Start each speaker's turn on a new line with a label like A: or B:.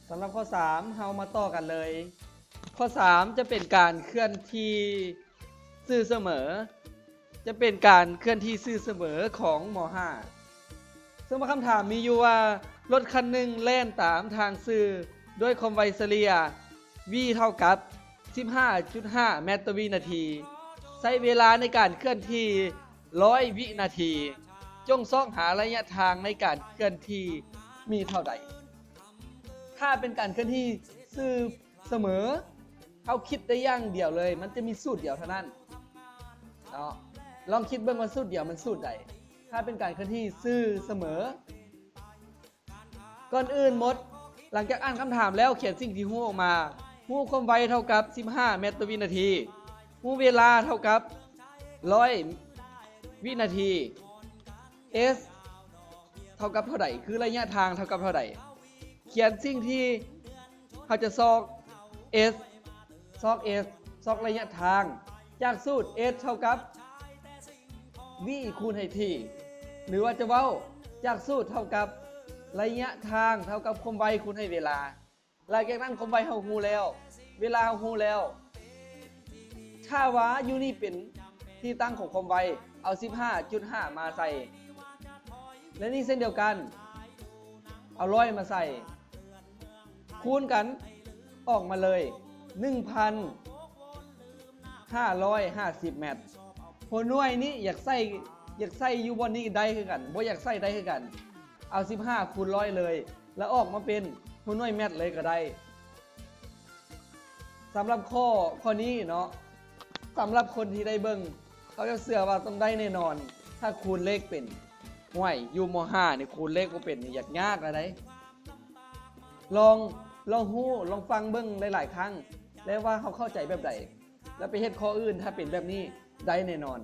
A: สำหรับข้อ3เฮามาต่อกันเลยข้อ3จะเป็นการเคลื่อนที่ซื่อเสมอจะเป็นการเคลื่อนที่ซื่อเสมอของม.5 ซึ่งคำถามมีอยู่ว่ารถคันหนึ่งแล่นตามทางซื่อด้วยความไวเฉลี่ย v เท่ากับ 15.5 เมตรต่อวินาทีใช้เวลาในการเคลื่อนที่100 วินาทีจงซ่องหาระยะทางในการเคลื่อนที่มีเท่าใดถ้าเป็นการเคลื่อนที่ซื่อเสมอเขาคิดได้อย่างเดียวเลยมันจะมีสูตรเดียวเท่านั้นเนาะลองคิดเบิ่งว่าสูตรเดียวมันสูตรใดถ้าเป็นการเคลื่อนที่ซื่อเสมอก่อนอื่นหมดหลังจากอ่านคำถามแล้วเขียนสิ่งที่ฮู้ออกมาฮู้ความไวเท่ากับ15 เมตรต่อวินาทีฮู้เวลาเท่ากับ100 วินาที s เท่ากับเท่าใดคือระยะทางเท่ากับเท่าใดเขียนสิ่งที่เขาจะซอก s ซอกระยะทางจากสูตร s เท่ากับ v คูณให้ t หรือว่าจะเว้าจากสูตรเท่ากับระยะทางเท่ากับความไวคูณให้เวลาหลังจากนั้นความไวเฮาฮู้แล้วเวลาเฮาฮู้แล้วถ้าว่าอยู่นี่เป็นที่ตั้งของความไวเอา 15.5 มาใส่และนี่เส้นเดียวกันเอา100มาใส่คูณกันออกมาเลย 1,550 เมตรหัวหน่วยนี้อยากใส่อยู่บนนี้ได้คือกันบ่อยากใส่ได้คือกันเอา15คูณ100เลยแล้วออกมาเป็นหัวหน่วยเมตรเลยก็ได้สำหรับข้อนี้เนาะสำหรับคนที่ได้เบิ่งเขาจะเชื่อว่าต้องได้แน่นอนถ้าคูณเลขเป็นห่วยอยู่ม.5 นี่คูณเลขบ่เป็นนี่ยากอะไรลองฮู้ลองฟังเบิ่งหลายๆครั้งแล้วว่าเขาเข้าใจแบบใดแล้วไปเฮ็ดข้ออื่นถ้าเป็นแบบนี้ได้แน่นอน